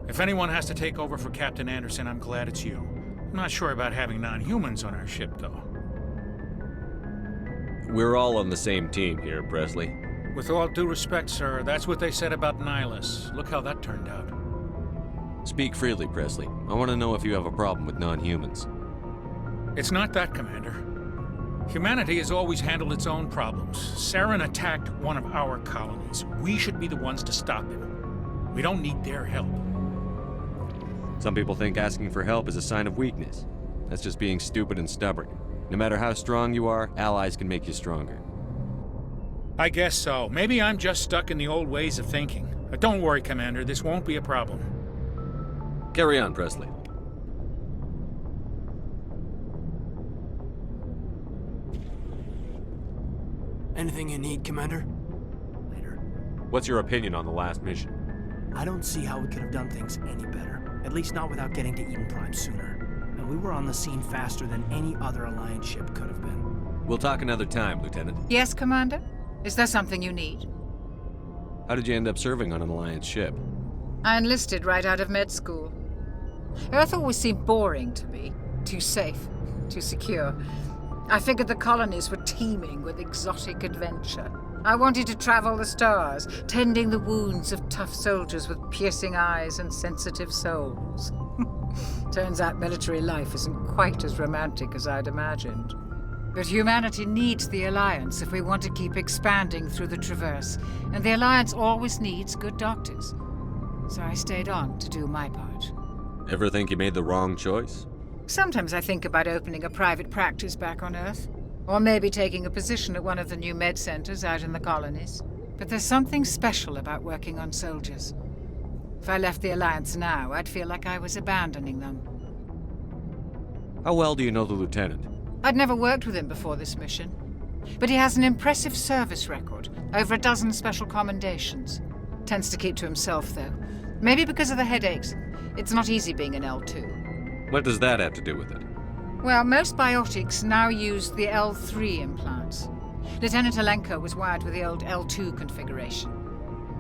If anyone has to take over for Captain Anderson, I'm glad it's you. I'm not sure about having non-humans on our ship, though. We're all on the same team here, Presley. With all due respect, sir, that's what they said about Nihilus. Look how that turned out. Speak freely, Presley. I want to know if you have a problem with non-humans. It's not that, Commander. Humanity has always handled its own problems. Saren attacked one of our colonies. We should be the ones to stop him. We don't need their help. Some people think asking for help is a sign of weakness. That's just being stupid and stubborn. No matter how strong you are, allies can make you stronger. I guess so. Maybe I'm just stuck in the old ways of thinking. But don't worry, Commander. This won't be a problem. Carry on, Presley. Anything you need, Commander? Later. What's your opinion on the last mission? I don't see how we could have done things any better. At least not without getting to Eden Prime sooner. And we were on the scene faster than any other Alliance ship could have been. We'll talk another time, Lieutenant. Yes, Commander? Is there something you need? How did you end up serving on an Alliance ship? I enlisted right out of med school. Earth always seemed boring to me. Too safe, too secure. I figured the colonies were teeming with exotic adventure. I wanted to travel the stars, tending the wounds of tough soldiers with piercing eyes and sensitive souls. Turns out military life isn't quite as romantic as I'd imagined. But humanity needs the Alliance if we want to keep expanding through the Traverse, and the Alliance always needs good doctors. So I stayed on to do my part. Ever think you made the wrong choice? Sometimes I think about opening a private practice back on Earth. Or maybe taking a position at one of the new med centers out in the colonies. But there's something special about working on soldiers. If I left the Alliance now, I'd feel like I was abandoning them. How well do you know the Lieutenant? I'd never worked with him before this mission. But he has an impressive service record, over a dozen special commendations. Tends to keep to himself, though. Maybe because of the headaches. It's not easy being an L2. What does that have to do with it? Well, most biotics now use the L3 implants. Lieutenant Alenko was wired with the old L2 configuration.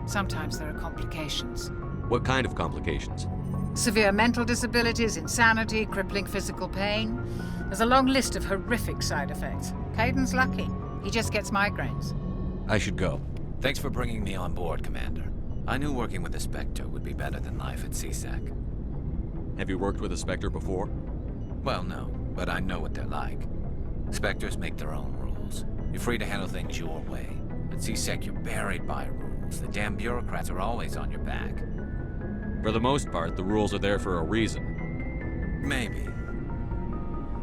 Sometimes there are complications. What kind of complications? Severe mental disabilities, insanity, crippling physical pain. There's a long list of horrific side effects. Caden's lucky. He just gets migraines. I should go. Thanks for bringing me on board, Commander. I knew working with a Spectre would be better than life at CSEC. Have you worked with a Spectre before? Well, no, but I know what they're like. Spectres make their own rules. You're free to handle things your way. At CSEC, you're buried by rules. The damn bureaucrats are always on your back. For the most part, the rules are there for a reason. Maybe.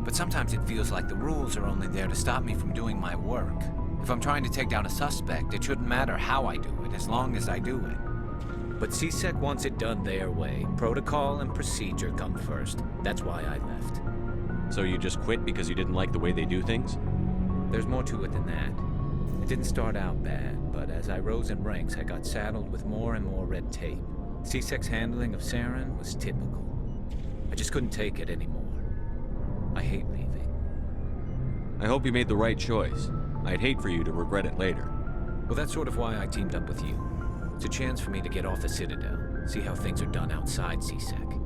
But sometimes it feels like the rules are only there to stop me from doing my work. If I'm trying to take down a suspect, it shouldn't matter how I do it, as long as I do it. But CSEC wants it done their way. Protocol and procedure come first. That's why I left. So you just quit because you didn't like the way they do things? There's more to it than that. It didn't start out bad, but as I rose in ranks, I got saddled with more and more red tape. CSEC's handling of Saren was typical. I just couldn't take it anymore. I hate leaving. I hope you made the right choice. I'd hate for you to regret it later. Well, that's sort of why I teamed up with you. It's a chance for me to get off the Citadel, see how things are done outside CSEC.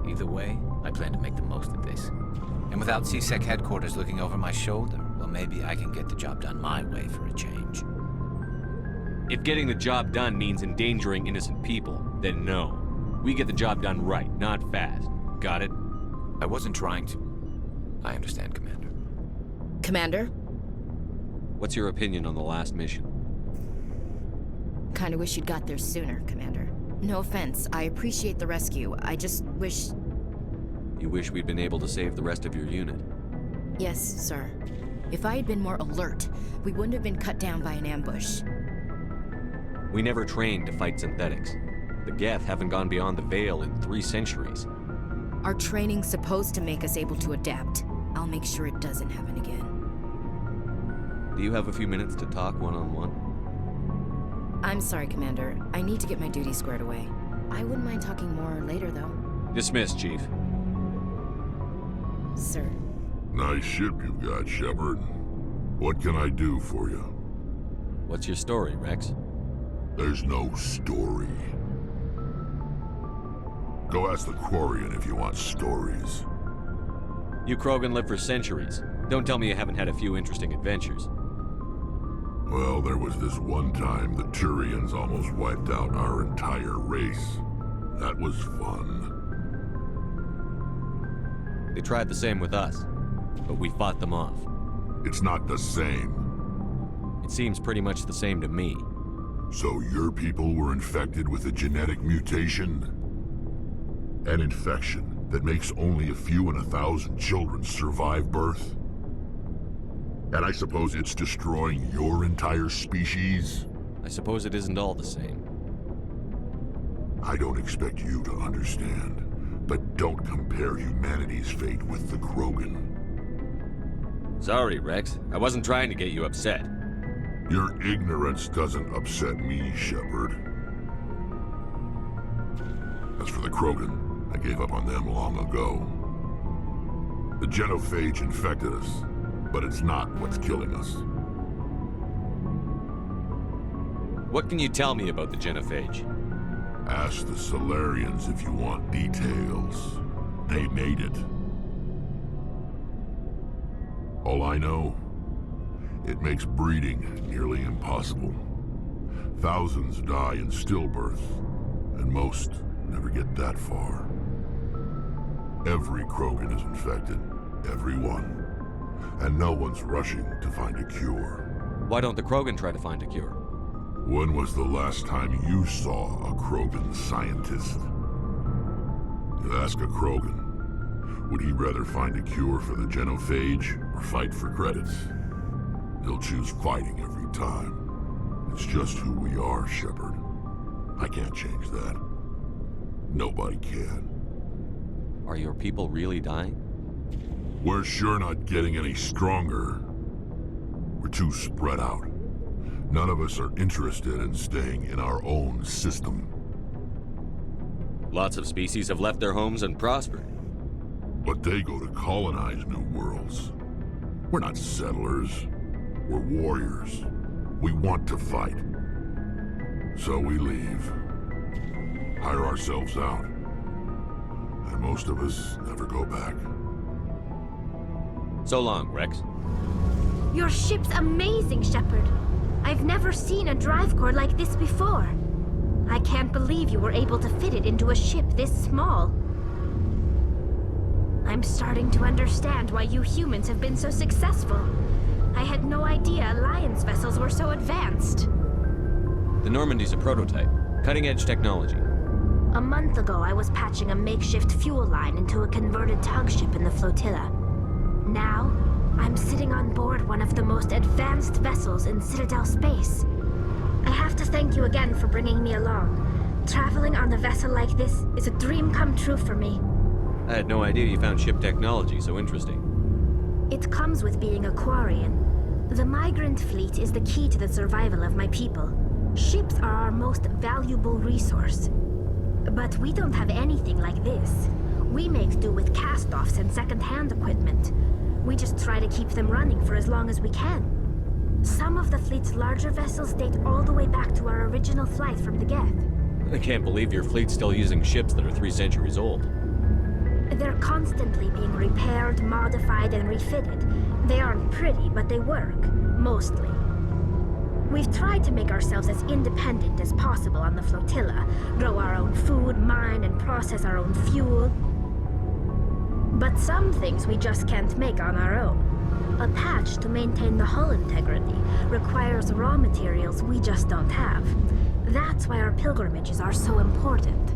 Either way, I plan to make the most of this. And without CSEC headquarters looking over my shoulder, well, maybe I can get the job done my way for a change. If getting the job done means endangering innocent people, then no. We get the job done right, not fast. Got it? I wasn't trying to. I understand, Commander. Commander? What's your opinion on the last mission? Kinda wish you'd got there sooner, Commander. No offense, I appreciate the rescue. I just wish... You wish we'd been able to save the rest of your unit? Yes, sir. If I had been more alert, we wouldn't have been cut down by an ambush. We never trained to fight synthetics. The Geth haven't gone beyond the Veil in 3 centuries. Our training's supposed to make us able to adapt. I'll make sure it doesn't happen again. Do you have a few minutes to talk one-on-one? I'm sorry, Commander. I need to get my duties squared away. I wouldn't mind talking more later, though. Dismissed, Chief. Sir. Nice ship you've got, Shepard. What can I do for you? What's your story, Rex? There's no story. Go ask the Quarian if you want stories. You Krogan live for centuries. Don't tell me you haven't had a few interesting adventures. Well, there was this one time the Turians almost wiped out our entire race. That was fun. They tried the same with us, but we fought them off. It's not the same. It seems pretty much the same to me. So your people were infected with a genetic mutation? An infection that makes only a few in 1,000 children survive birth? And I suppose it's destroying your entire species? I suppose it isn't all the same. I don't expect you to understand, but don't compare humanity's fate with the Krogan. Sorry, Rex. I wasn't trying to get you upset. Your ignorance doesn't upset me, Shepard. As for the Krogan, I gave up on them long ago. The genophage infected us, but it's not what's killing us. What can you tell me about the genophage? Ask the Solarians if you want details. They made it. All I know, it makes breeding nearly impossible. Thousands die in stillbirth, and most never get that far. Every Krogan is infected, every one. And no one's rushing to find a cure. Why don't the Krogan try to find a cure? When was the last time you saw a Krogan scientist? You ask a Krogan, would he rather find a cure for the genophage or fight for credits? He'll choose fighting every time. It's just who we are, Shepard. I can't change that. Nobody can. Are your people really dying? We're sure not getting any stronger. We're too spread out. None of us are interested in staying in our own system. Lots of species have left their homes and prospered. But they go to colonize new worlds. We're not settlers. We're warriors. We want to fight. So we leave. Hire ourselves out. And most of us never go back. So long, Rex. Your ship's amazing, Shepard. I've never seen a drive core like this before. I can't believe you were able to fit it into a ship this small. I'm starting to understand why you humans have been so successful. I had no idea Alliance vessels were so advanced. The Normandy's a prototype. Cutting-edge technology. A month ago, I was patching a makeshift fuel line into a converted tug ship in the flotilla. Now, I'm sitting on board one of the most advanced vessels in Citadel space. I have to thank you again for bringing me along. Traveling on a vessel like this is a dream come true for me. I had no idea you found ship technology so interesting. It comes with being a Quarian. The migrant fleet is the key to the survival of my people. Ships are our most valuable resource. But we don't have anything like this. We make do with cast-offs and second-hand equipment. We just try to keep them running for as long as we can. Some of the fleet's larger vessels date all the way back to our original flight from the Geth. I can't believe your fleet's still using ships that are 3 centuries old. They're constantly being repaired, modified, and refitted. They aren't pretty, but they work. Mostly. We've tried to make ourselves as independent as possible on the flotilla, grow our own food, mine, and process our own fuel. But some things we just can't make on our own. A patch to maintain the hull integrity requires raw materials we just don't have. That's why our pilgrimages are so important.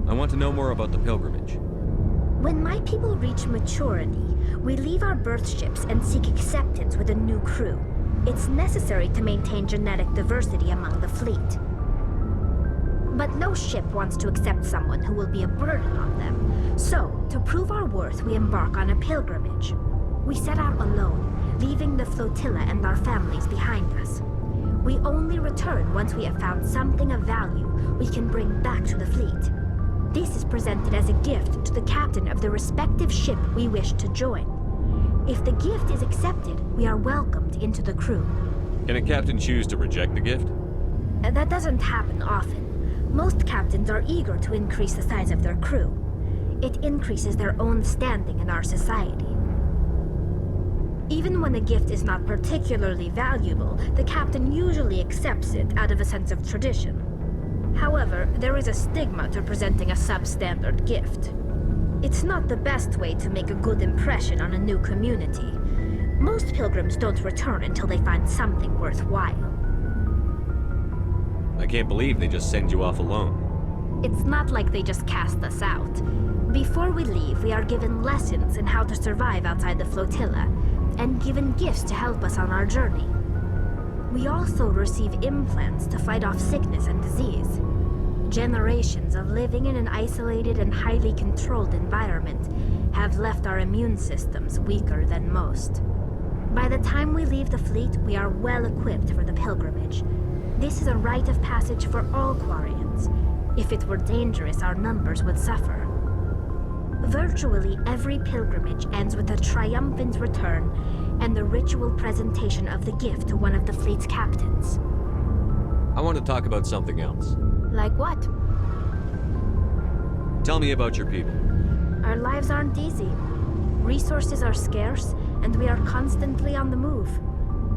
I want to know more about the pilgrimage. When my people reach maturity, we leave our birth ships and seek acceptance with a new crew. It's necessary to maintain genetic diversity among the fleet. But no ship wants to accept someone who will be a burden on them. So, to prove our worth, we embark on a pilgrimage. We set out alone, leaving the flotilla and our families behind us. We only return once we have found something of value we can bring back to the fleet. This is presented as a gift to the captain of the respective ship we wish to join. If the gift is accepted, we are welcomed into the crew. Can a captain choose to reject the gift? That doesn't happen often. Most captains are eager to increase the size of their crew. It increases their own standing in our society. Even when a gift is not particularly valuable, the captain usually accepts it out of a sense of tradition. However, there is a stigma to presenting a substandard gift. It's not the best way to make a good impression on a new community. Most pilgrims don't return until they find something worthwhile. I can't believe they just send you off alone. It's not like they just cast us out. Before we leave, we are given lessons in how to survive outside the flotilla, and given gifts to help us on our journey. We also receive implants to fight off sickness and disease. Generations of living in an isolated and highly controlled environment have left our immune systems weaker than most. By the time we leave the fleet, we are well equipped for the pilgrimage. This is a rite of passage for all Quarians. If it were dangerous, our numbers would suffer. Virtually every pilgrimage ends with a triumphant return and the ritual presentation of the gift to one of the fleet's captains. I want to talk about something else. Like what? Tell me about your people. Our lives aren't easy. Resources are scarce, and we are constantly on the move.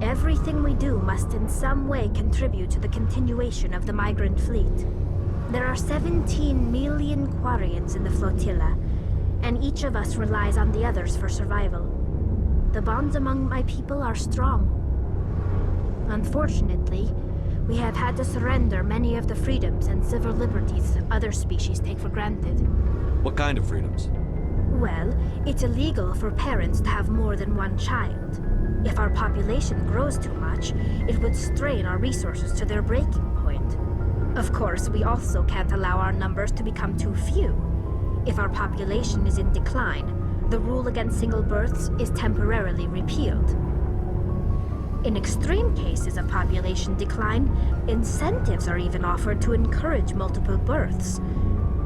Everything we do must in some way contribute to the continuation of the migrant fleet. There are 17 million Quarians in the flotilla, and each of us relies on the others for survival. The bonds among my people are strong. Unfortunately, we have had to surrender many of the freedoms and civil liberties other species take for granted. What kind of freedoms? Well, it's illegal for parents to have more than one child. If our population grows too much, it would strain our resources to their breaking point. Of course, we also can't allow our numbers to become too few. If our population is in decline, the rule against single births is temporarily repealed. In extreme cases of population decline, incentives are even offered to encourage multiple births,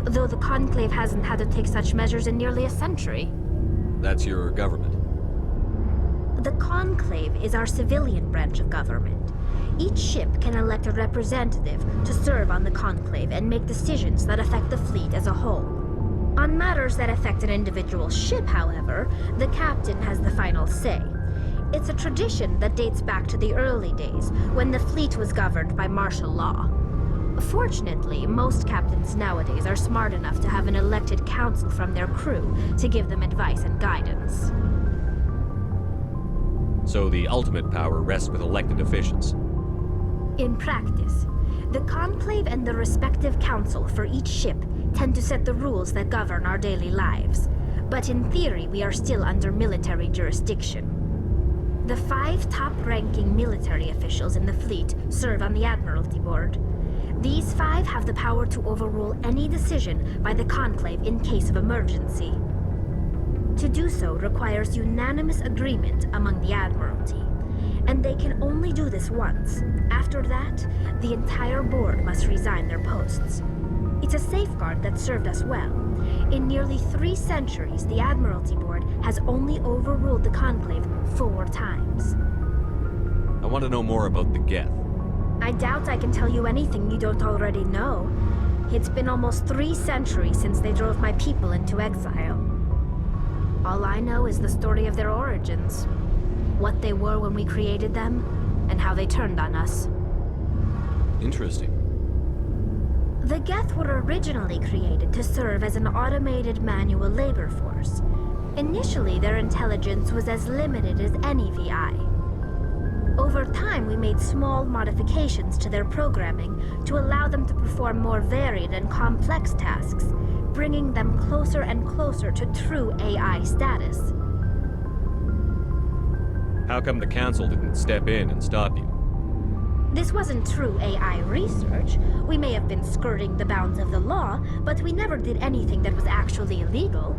though the Conclave hasn't had to take such measures in nearly a century. That's your government. The Conclave is our civilian branch of government. Each ship can elect a representative to serve on the Conclave and make decisions that affect the fleet as a whole. On matters that affect an individual ship, however, the captain has the final say. It's a tradition that dates back to the early days, when the fleet was governed by martial law. Fortunately, most captains nowadays are smart enough to have an elected council from their crew to give them advice and guidance. So the ultimate power rests with elected officials. In practice, the Conclave and the respective council for each ship tend to set the rules that govern our daily lives. But in theory, we are still under military jurisdiction. The 5 top-ranking military officials in the fleet serve on the Admiralty Board. These 5 have the power to overrule any decision by the Conclave in case of emergency. To do so requires unanimous agreement among the Admiralty, and they can only do this once. After that, the entire board must resign their posts. It's a safeguard that served us well. In nearly 3 centuries, the Admiralty Board has only overruled the Conclave 4 times. I want to know more about the Geth. I doubt I can tell you anything you don't already know. It's been almost 3 centuries since they drove my people into exile. All I know is the story of their origins, what they were when we created them, and how they turned on us. Interesting. The Geth were originally created to serve as an automated manual labor force. Initially, their intelligence was as limited as any VI. Over time, we made small modifications to their programming to allow them to perform more varied and complex tasks, bringing them closer and closer to true AI status. How come the Council didn't step in and stop you? This wasn't true AI research. We may have been skirting the bounds of the law, but we never did anything that was actually illegal.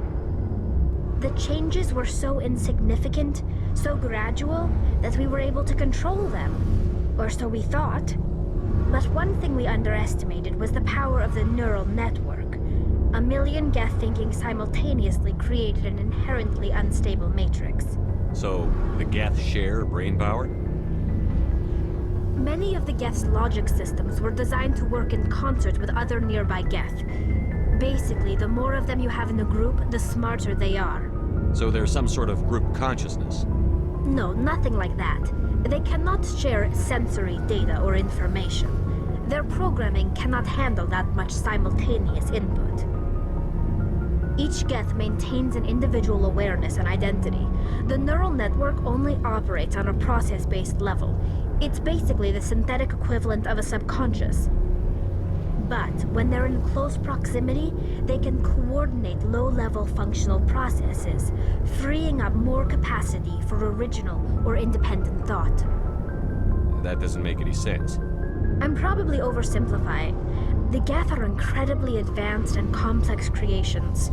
The changes were so insignificant, so gradual, that we were able to control them. Or so we thought. But one thing we underestimated was the power of the neural network. A million Geth thinking simultaneously created an inherently unstable matrix. So, the Geth share brain power? Many of the Geth's logic systems were designed to work in concert with other nearby Geth. Basically, the more of them you have in the group, the smarter they are. So there's some sort of group consciousness. No, nothing like that. They cannot share sensory data or information. Their programming cannot handle that much simultaneous input. Each Geth maintains an individual awareness and identity. The neural network only operates on a process-based level. It's basically the synthetic equivalent of a subconscious. But when they're in close proximity, they can coordinate low-level functional processes, freeing up more capacity for original or independent thought. That doesn't make any sense. I'm probably oversimplifying. The Geth are incredibly advanced and complex creations.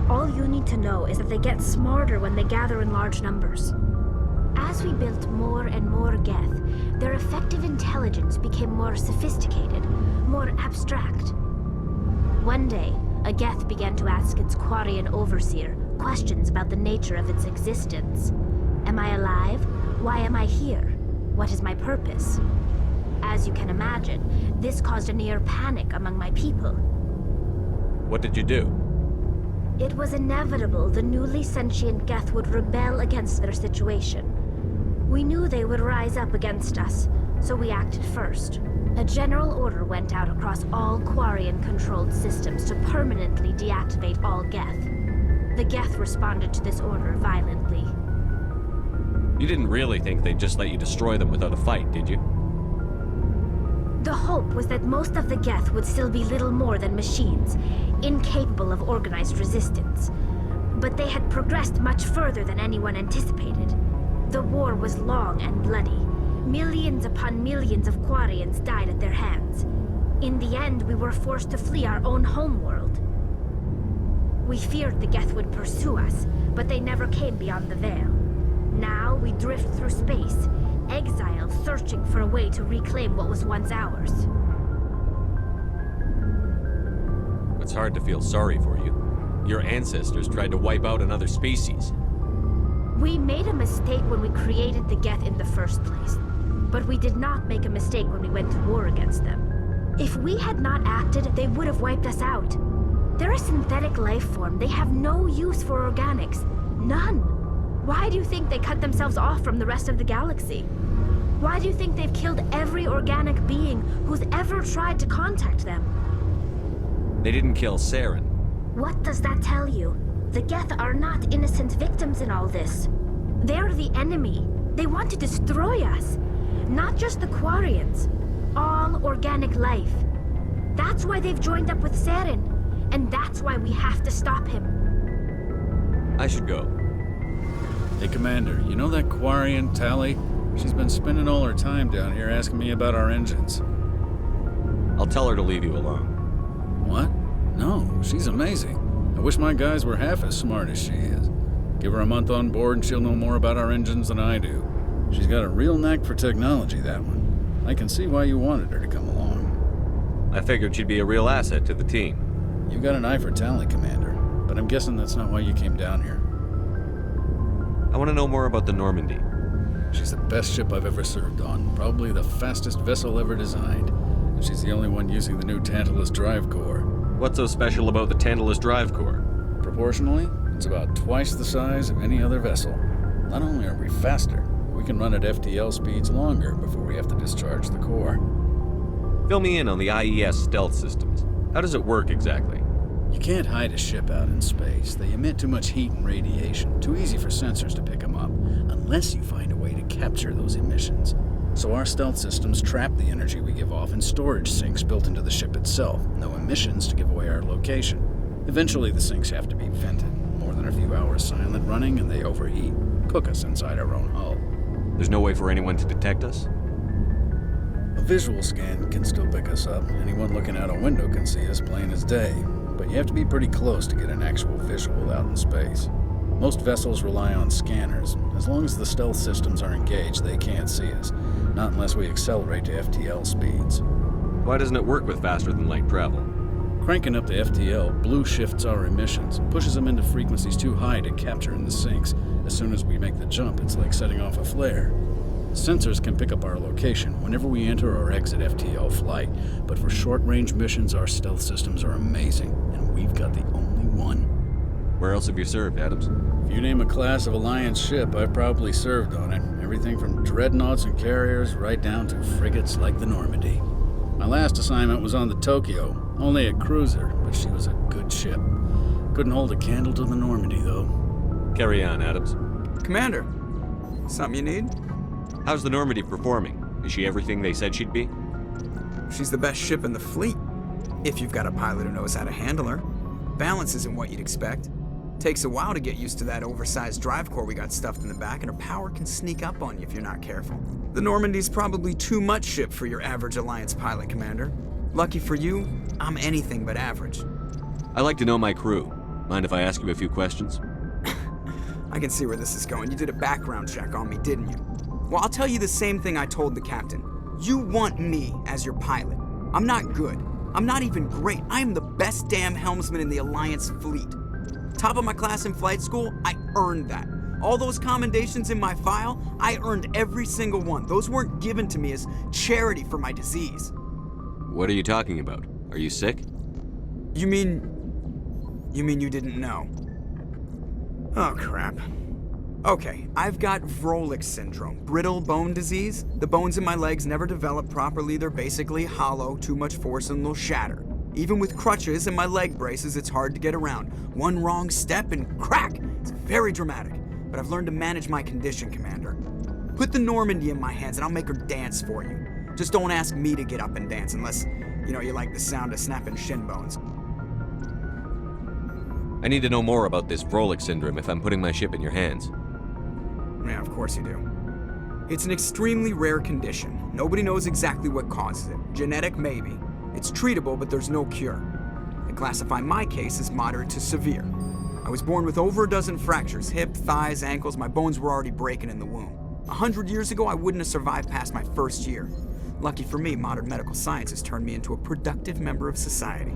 All you need to know is that they get smarter when they gather in large numbers. As we built more and more Geth, their effective intelligence became more sophisticated, more abstract. One day, a Geth began to ask its Quarian overseer questions about the nature of its existence. Am I alive? Why am I here? What is my purpose? As you can imagine, this caused a near panic among my people. What did you do? It was inevitable the newly sentient Geth would rebel against their situation. We knew they would rise up against us, so we acted first. A general order went out across all Quarian-controlled systems to permanently deactivate all Geth. The Geth responded to this order violently. You didn't really think they'd just let you destroy them without a fight, did you? The hope was that most of the Geth would still be little more than machines, incapable of organized resistance. But they had progressed much further than anyone anticipated. The war was long and bloody. Millions upon millions of Quarians died at their hands. In the end, we were forced to flee our own homeworld. We feared the Geth would pursue us, but they never came beyond the Veil. Now we drift through space, exiled, searching for a way to reclaim what was once ours. It's hard to feel sorry for you. Your ancestors tried to wipe out another species. We made a mistake when we created the Geth in the first place, but we did not make a mistake when we went to war against them. If we had not acted, they would have wiped us out. They're a synthetic life form. They have no use for organics. None. Why do you think they cut themselves off from the rest of the galaxy? Why do you think they've killed every organic being who's ever tried to contact them? They didn't kill Saren. What does that tell you? The Geth are not innocent victims in all this. They're the enemy. They want to destroy us. Not just the Quarians. All organic life. That's why they've joined up with Saren. And that's why we have to stop him. I should go. Hey, Commander, you know that Quarian, Tally? She's been spending all her time down here asking me about our engines. I'll tell her to leave you alone. What? No, she's amazing. I wish my guys were half as smart as she is. Give her a month on board and she'll know more about our engines than I do. She's got a real knack for technology, that one. I can see why you wanted her to come along. I figured she'd be a real asset to the team. You got an eye for talent, Commander, but I'm guessing that's not why you came down here. I want to know more about the Normandy. She's the best ship I've ever served on, probably the fastest vessel ever designed. And she's the only one using the new Tantalus drive core. What's so special about the Tantalus drive core? Proportionally, it's about twice the size of any other vessel. Not only are we faster, we can run at FTL speeds longer before we have to discharge the core. Fill me in on the IES stealth systems. How does it work exactly? You can't hide a ship out in space. They emit too much heat and radiation, too easy for sensors to pick them up, unless you find a way to capture those emissions. So our stealth systems trap the energy we give off in storage sinks built into the ship itself. No emissions to give away our location. Eventually the sinks have to be vented. More than a few hours silent running and they overheat. Cook us inside our own hull. There's no way for anyone to detect us? A visual scan can still pick us up. Anyone looking out a window can see us plain as day. But you have to be pretty close to get an actual visual out in space. Most vessels rely on scanners. As long as the stealth systems are engaged, they can't see us. Not unless we accelerate to FTL speeds. Why doesn't it work with faster-than-light travel? Cranking up the FTL blue shifts our emissions, pushes them into frequencies too high to capture in the sinks. As soon as we make the jump, it's like setting off a flare. Sensors can pick up our location whenever we enter or exit FTL flight, but for short-range missions, our stealth systems are amazing, and we've got the only one. Where else have you served, Adams? If you name a class of Alliance ship, I've probably served on it. Everything from dreadnoughts and carriers right down to frigates like the Normandy. My last assignment was on the Tokyo, only a cruiser, but she was a good ship. Couldn't hold a candle to the Normandy, though. Carry on, Adams. Commander, something you need? How's the Normandy performing? Is she everything they said she'd be? She's the best ship in the fleet, if you've got a pilot who knows how to handle her. Balance isn't what you'd expect. Takes a while to get used to that oversized drive core we got stuffed in the back, and her power can sneak up on you if you're not careful. The Normandy's probably too much ship for your average Alliance pilot, Commander. Lucky for you, I'm anything but average. I like to know my crew. Mind if I ask you a few questions? I can see where this is going. You did a background check on me, didn't you? Well, I'll tell you the same thing I told the captain. You want me as your pilot. I'm not good. I'm not even great. I am the best damn helmsman in the Alliance fleet. Top of my class in flight school, I earned that. All those commendations in my file, I earned every single one. Those weren't given to me as charity for my disease. What are you talking about? Are you sick? You mean you didn't know? Oh, crap. Okay, I've got Vrolik syndrome, brittle bone disease. The bones in my legs never develop properly. They're basically hollow, too much force and they'll shatter. Even with crutches and my leg braces, it's hard to get around. One wrong step and crack! It's very dramatic. But I've learned to manage my condition, Commander. Put the Normandy in my hands and I'll make her dance for you. Just don't ask me to get up and dance unless, you like the sound of snapping shin bones. I need to know more about this Vrolik syndrome if I'm putting my ship in your hands. Yeah, of course you do. It's an extremely rare condition. Nobody knows exactly what causes it. Genetic, maybe. It's treatable, but there's no cure. They classify my case as moderate to severe. I was born with over a dozen fractures, hip, thighs, ankles. My bones were already breaking in the womb. 100 years ago, I wouldn't have survived past my first year. Lucky for me, modern medical science has turned me into a productive member of society.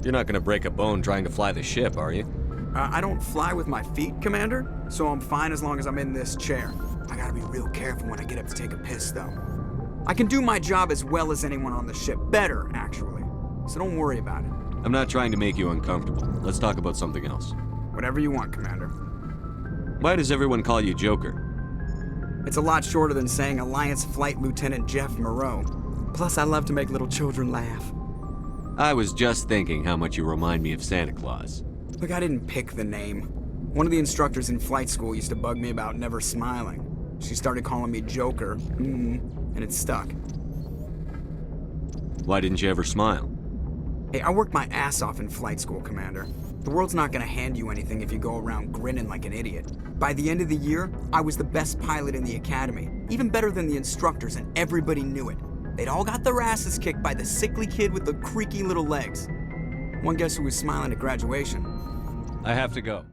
You're not gonna break a bone trying to fly the ship, are you? I don't fly with my feet, Commander, so I'm fine as long as I'm in this chair. I gotta be real careful when I get up to take a piss, though. I can do my job as well as anyone on the ship. Better, actually. So don't worry about it. I'm not trying to make you uncomfortable. Let's talk about something else. Whatever you want, Commander. Why does everyone call you Joker? It's a lot shorter than saying Alliance Flight Lieutenant Jeff Moreau. Plus, I love to make little children laugh. I was just thinking how much you remind me of Santa Claus. Look, I didn't pick the name. One of the instructors in flight school used to bug me about never smiling. She started calling me Joker, and it stuck. Why didn't you ever smile? Hey, I worked my ass off in flight school, Commander. The world's not gonna hand you anything if you go around grinning like an idiot. By the end of the year, I was the best pilot in the academy, even better than the instructors, and everybody knew it. They'd all got their asses kicked by the sickly kid with the creaky little legs. One guess who was smiling at graduation? I have to go.